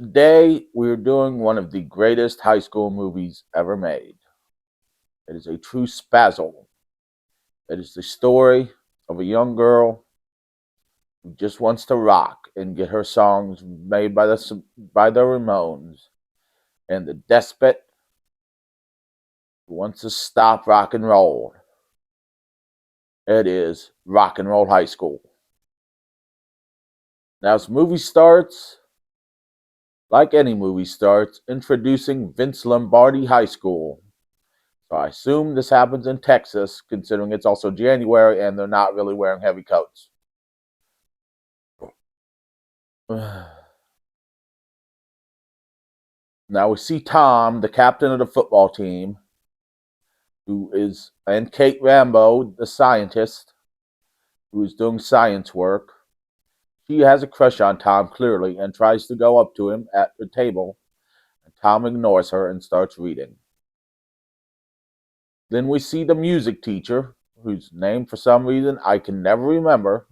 Today, we're doing one of the greatest high school movies ever made. It is a true spazzle. It is the story of a young girl who just wants to rock and get her songs made by the Ramones, and the despot who wants to stop rock and roll. It is Rock and Roll High School. Now, this movie starts like any movie starts, introducing Vince Lombardi High School. So I assume this happens in Texas, considering it's also January and they're not really wearing heavy coats. Now we see Tom, the captain of the football team, and Kate Rambo, the scientist, who is doing science work. She has a crush on Tom, clearly, and tries to go up to him at the table. And Tom ignores her and starts reading. Then we see the music teacher, whose name for some reason I can never remember,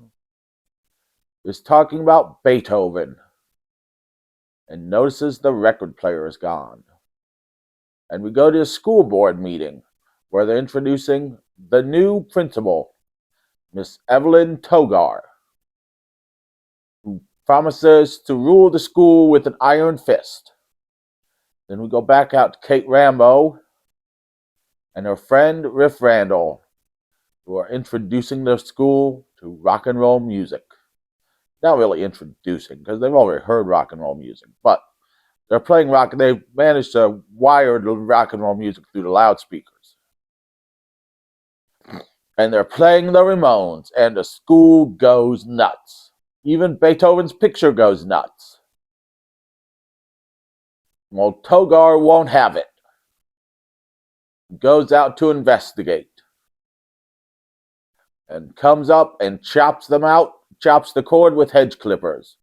is talking about Beethoven and notices the record player is gone. And we go to a school board meeting where they're introducing the new principal, Miss Evelyn Togar, who promises to rule the school with an iron fist. Then we go back out to Kate Rambo and her friend Riff Randall, who are introducing the school to rock and roll music. Not really introducing, because they've already heard rock and roll music, but they're playing rock. They've managed to wire the rock and roll music through the loudspeakers. And they're playing the Ramones, and the school goes nuts. Even Beethoven's picture goes nuts. Well, Togar won't have it. He goes out to investigate. And comes up and chops the cord with hedge clippers.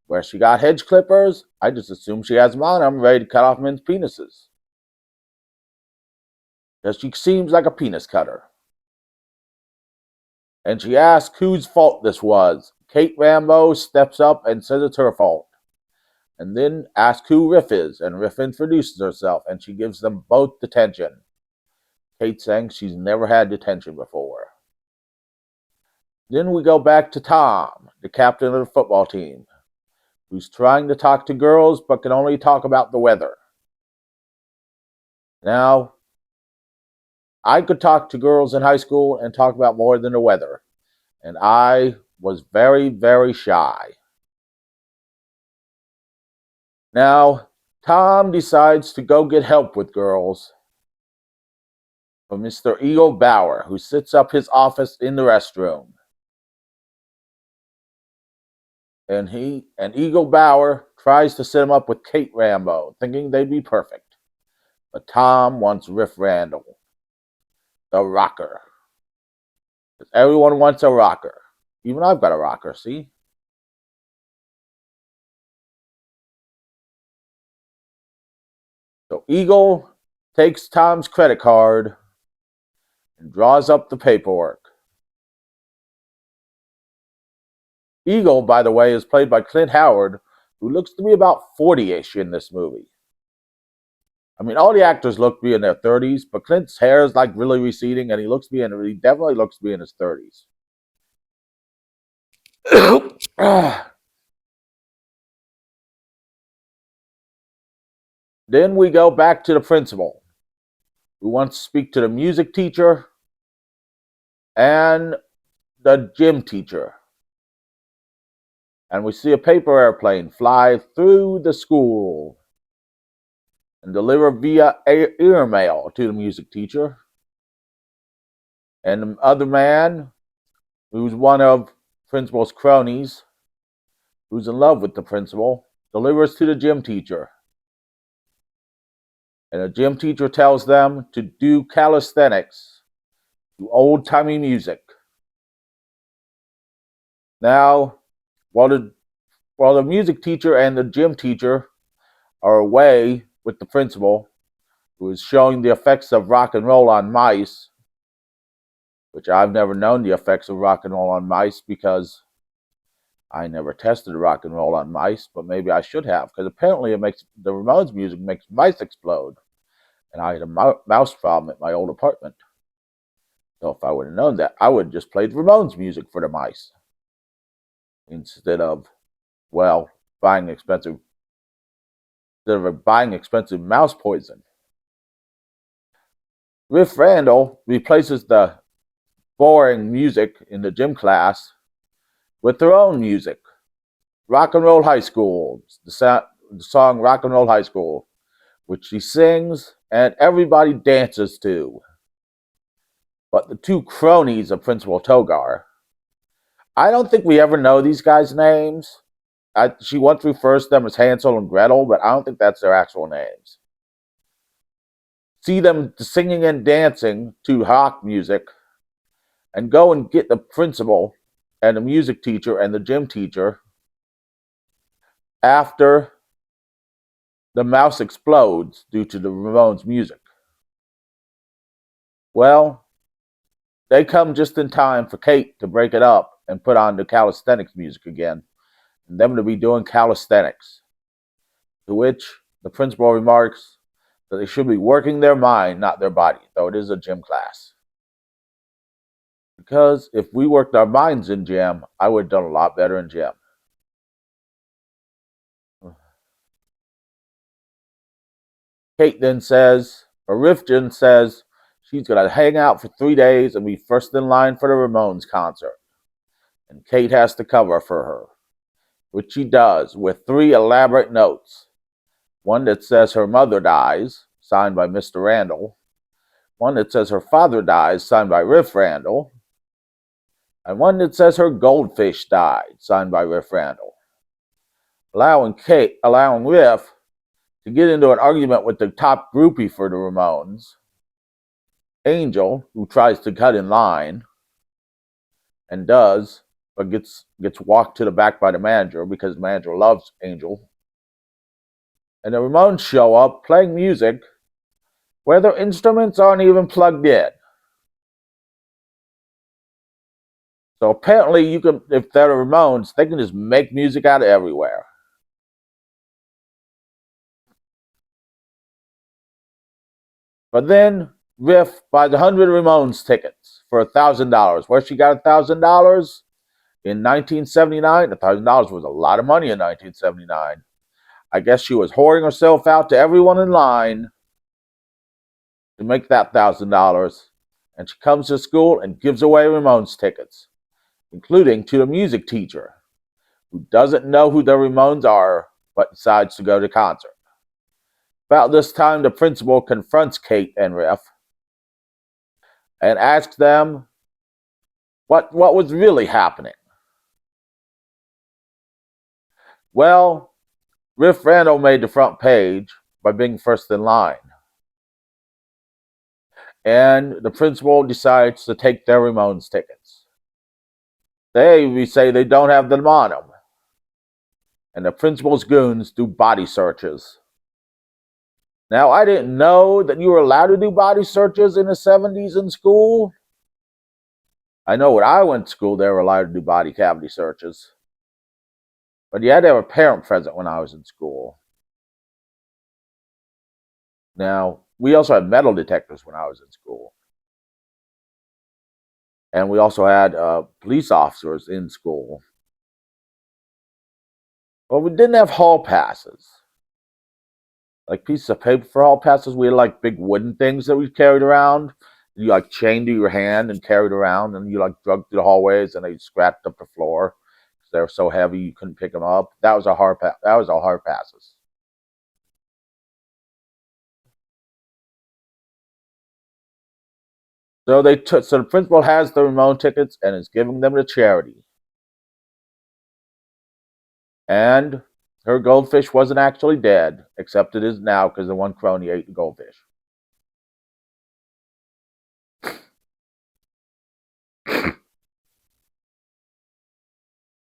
Where she got hedge clippers, I just assume she has them on. I'm ready to cut off men's penises. Because she seems like a penis cutter. And she asks whose fault this was. Kate Rambo steps up and says it's her fault. And then asks who Riff is, and Riff introduces herself, and she gives them both detention. Kate saying she's never had detention before. Then we go back to Tom, the captain of the football team, who's trying to talk to girls but can only talk about the weather. Now, I could talk to girls in high school and talk about more than the weather, and I was very, very shy. Now, Tom decides to go get help with girls from Mr. Eagle Bauer, who sits up his office in the restroom. And Eagle Bauer tries to set him up with Kate Rambo, thinking they'd be perfect. But Tom wants Riff Randall, the rocker. Because everyone wants a rocker. Even I've got a rocker, see? So Eagle takes Tom's credit card and draws up the paperwork. Eagle, by the way, is played by Clint Howard, who looks to be about 40-ish in this movie. I mean, all the actors look to be in their 30s, but Clint's hair is like really receding, and he definitely looks to be in his 30s. Then we go back to the principal, who wants to speak to the music teacher and the gym teacher. And we see a paper airplane fly through the school and deliver via airmail to the music teacher. And the other man, who's one of principal's cronies, who's in love with the principal, delivers to the gym teacher. And the gym teacher tells them to do calisthenics to old-timey music. Now, while the music teacher and the gym teacher are away with the principal, who is showing the effects of rock and roll on mice, which I've never known the effects of rock and roll on mice because I never tested rock and roll on mice, but maybe I should have, because apparently the Ramones music makes mice explode, and I had a mouse problem at my old apartment. So if I would have known that, I would have just played Ramones music for the mice instead of, well, buying expensive mouse poison. Riff Randall replaces the boring music in the gym class with their own music. Rock and Roll High School, the song Rock and Roll High School, which she sings and everybody dances to. But the two cronies of Principal Togar, I don't think we ever know these guys' names. She once refers to them as Hansel and Gretel, but I don't think that's their actual names. See them singing and dancing to rock music, and go and get the principal and the music teacher and the gym teacher after the mouse explodes due to the Ramones music. Well, they come just in time for Kate to break it up and put on the calisthenics music again, and them to be doing calisthenics. To which the principal remarks that they should be working their mind, not their body, though it is a gym class. Because if we worked our minds in gym, I would have done a lot better in gym. Kate then says, or Rifkin says, she's going to hang out for 3 days and be first in line for the Ramones concert. And Kate has to cover for her, which she does with 3 elaborate notes. One that says her mother dies, signed by Mr. Randall. One that says her father dies, signed by Riff Randall. And one that says her goldfish died, signed by Riff Randall. Allowing Riff to get into an argument with the top groupie for the Ramones, Angel, who tries to cut in line, and does, but gets walked to the back by the manager because the manager loves Angel. And the Ramones show up playing music where their instruments aren't even plugged in. So apparently if they're the Ramones, they can just make music out of everywhere. But then Riff buys 100 Ramones tickets for $1,000. Where she got $1,000? In 1979, $1,000 was a lot of money in 1979. I guess she was whoring herself out to everyone in line to make that $1,000. And she comes to school and gives away Ramones tickets, including to the music teacher, who doesn't know who the Ramones are, but decides to go to the concert. About this time, the principal confronts Kate and Riff and asks them what was really happening. Well, Riff Randall made the front page by being first in line. And the principal decides to take their Ramones tickets. We say they don't have them on them. And the principal's goons do body searches. Now, I didn't know that you were allowed to do body searches in the 70s in school. I know when I went to school, they were allowed to do body cavity searches. But you had to have a parent present when I was in school. Now, we also had metal detectors when I was in school. And we also had police officers in school. But we didn't have hall passes. Like pieces of paper for hall passes. We had like big wooden things that we carried around. You like chained to your hand and carried around, and you like drug through the hallways, and they scratched up the floor because they were so heavy you couldn't pick them up. That was our hard passes. So so the principal has the Ramone tickets and is giving them to charity. And her goldfish wasn't actually dead, except it is now because the one crony ate the goldfish.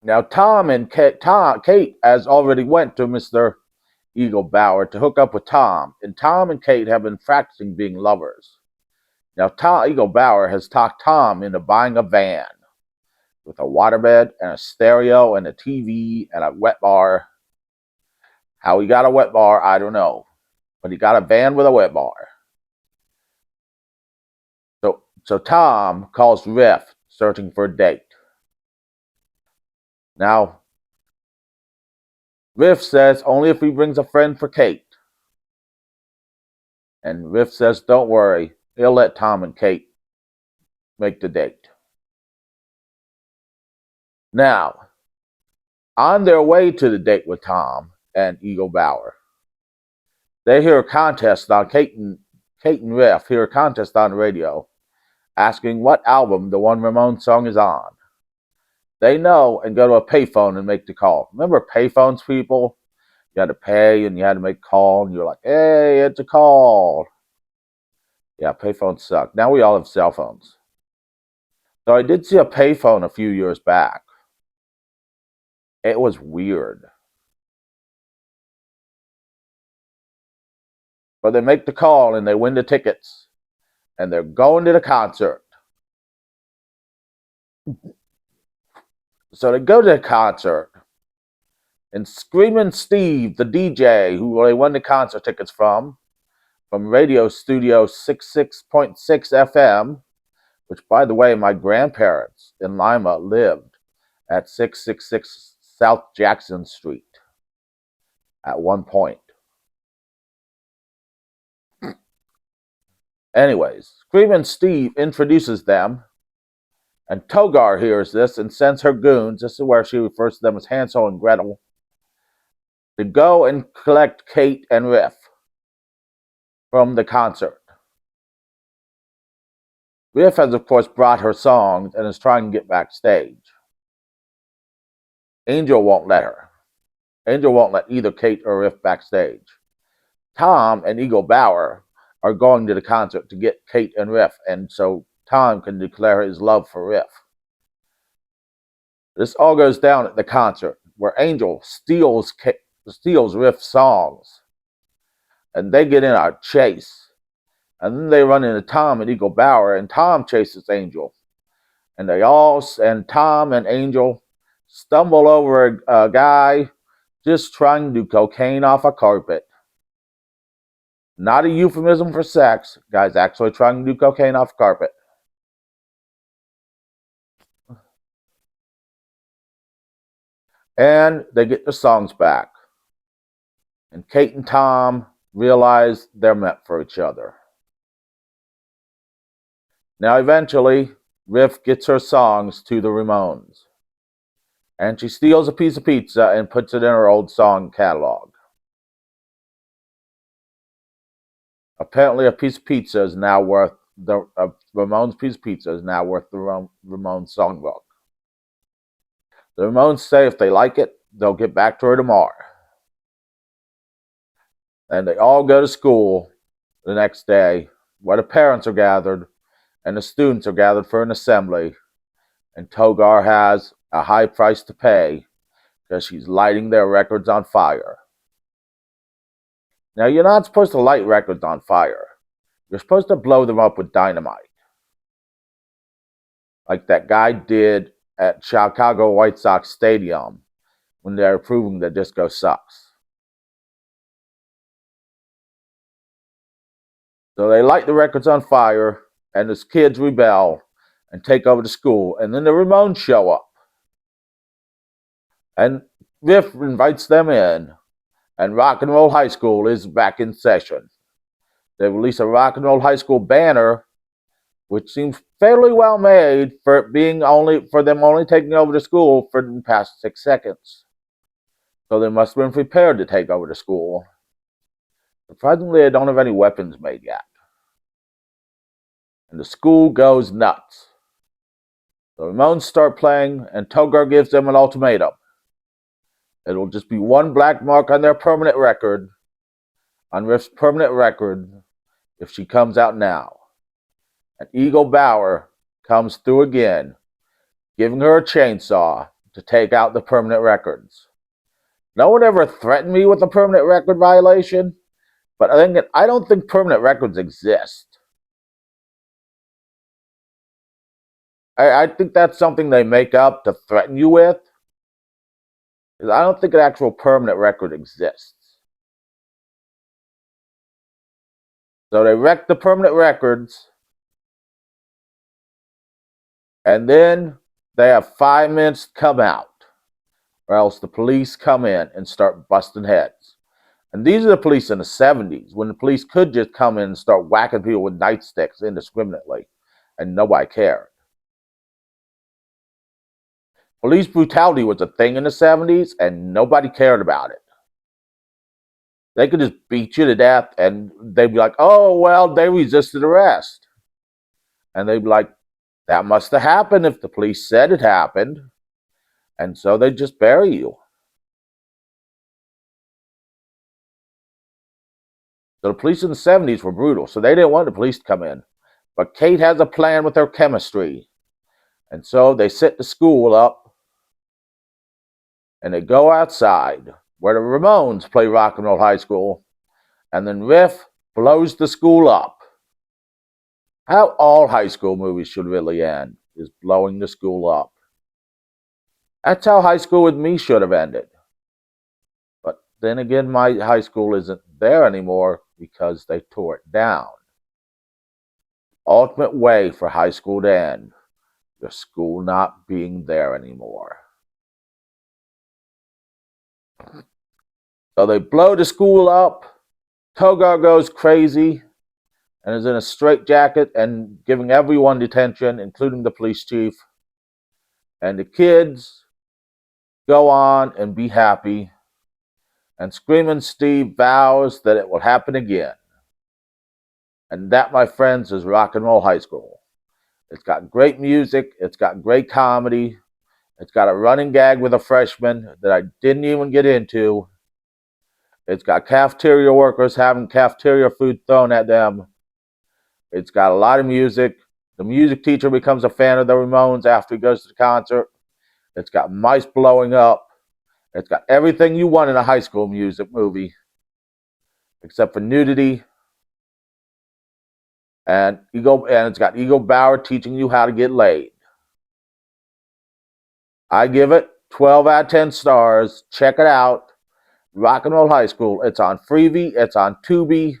Now, Tom and Kate has already went to Mr. Eagle Bower to hook up with Tom, and Tom and Kate have been practicing being lovers. Now, Eagle Bower has talked Tom into buying a van, with a waterbed and a stereo and a TV and a wet bar. How he got a wet bar, I don't know. But he got a van with a wet bar. So Tom calls Riff searching for a date. Now, Riff says only if he brings a friend for Kate. And Riff says, don't worry, he'll let Tom and Kate make the date. Now, on their way to the date with Tom and Eagle Bauer, they hear a contest on Kate and Riff hear a contest on the radio asking what album the one Ramones song is on. They know and go to a payphone and make the call. Remember payphones, people? You had to pay and you had to make a call and you're like, hey, it's a call. Yeah, payphones suck. Now we all have cell phones. So I did see a payphone a few years back. It was weird. But they make the call and they win the tickets. And they're going to the concert. So they go to the concert. And Screamin' Steve, the DJ, who they won the concert tickets from Radio Studio 66.6 FM, which, by the way, my grandparents in Lima lived at 666 South Jackson Street at one point. Anyways, Screamin' Steve introduces them, and Togar hears this and sends her goons, this is where she refers to them as Hansel and Gretel, to go and collect Kate and Riff from the concert. Riff has, of course, brought her songs and is trying to get backstage. Angel won't let her. Angel won't let either Kate or Riff backstage. Tom and Eagle Bauer are going to the concert to get Kate and Riff, and so Tom can declare his love for Riff. This all goes down at the concert, where Angel steals Riff's songs, and they get in a chase. And then they run into Tom and Eagle Bauer, and Tom chases Angel. And Tom and Angel stumble over a guy just trying to do cocaine off a carpet. Not a euphemism for sex. Guy's actually trying to do cocaine off a carpet. And they get their songs back. And Kate and Tom realize they're meant for each other. Now, eventually, Riff gets her songs to the Ramones. And she steals a piece of pizza and puts it in her old song catalog. Apparently, a piece of pizza is now worth Ramones piece of pizza is now worth the Ramones songbook. The Ramones say if they like it, they'll get back to her tomorrow. And they all go to school the next day, where the parents are gathered and the students are gathered for an assembly. And Togar has a high price to pay because she's lighting their records on fire. Now, you're not supposed to light records on fire. You're supposed to blow them up with dynamite. Like that guy did at Chicago White Sox Stadium when they were proving that disco sucks. So they light the records on fire, and his kids rebel and take over the school. And then the Ramones show up. And Riff invites them in. And Rock and Roll High School is back in session. They release a Rock and Roll High School banner, which seems fairly well made for them only taking over the school for the past 6 seconds. So they must have been prepared to take over the school. Surprisingly, they don't have any weapons made yet. And the school goes nuts. The Ramones start playing, and Togar gives them an ultimatum. It'll just be one black mark on their permanent record, on Riff's permanent record, if she comes out now. And Eagle Bauer comes through again, giving her a chainsaw to take out the permanent records. No one ever threatened me with a permanent record violation, but I don't think permanent records exist. I think that's something they make up to threaten you with. 'Cause I don't think an actual permanent record exists. So they wreck the permanent records, and then they have 5 minutes to come out, or else the police come in and start busting heads. And these are the police in the 70s, when the police could just come in and start whacking people with nightsticks indiscriminately, and nobody cared. Police brutality was a thing in the 70s, and nobody cared about it. They could just beat you to death, and they'd be like, oh, well, they resisted arrest. And they'd be like, that must have happened if the police said it happened. And so they'd just bury you. So the police in the 70s were brutal, so they didn't want the police to come in. But Kate has a plan with her chemistry. And so they set the school up, and they go outside where the Ramones play Rock and Roll High School, and then Riff blows the school up. How all high school movies should really end is blowing the school up. That's how high school with me should have ended. But then again, my high school isn't there anymore because they tore it down. Ultimate way for high school to end, your school not being there anymore. So they blow the school up. Togar goes crazy and is in a straitjacket and giving everyone detention, including the police chief. And the kids go on and be happy. And Screaming Steve vows that it will happen again. And that, my friends, is Rock and Roll High School. It's got great music. It's got great comedy. It's got a running gag with a freshman that I didn't even get into. It's got cafeteria workers having cafeteria food thrown at them. It's got a lot of music. The music teacher becomes a fan of the Ramones after he goes to the concert. It's got mice blowing up. It's got everything you want in a high school music movie, except for nudity. And it's got Eagle Bauer teaching you how to get laid. I give it 12 out of 10 stars. Check it out. Rock and Roll High School. It's on Freevee. It's on Tubi.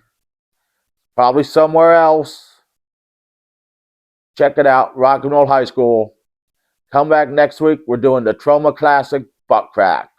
Probably somewhere else. Check it out. Rock and Roll High School. Come back next week. We're doing the Troma Classic Butt Crack.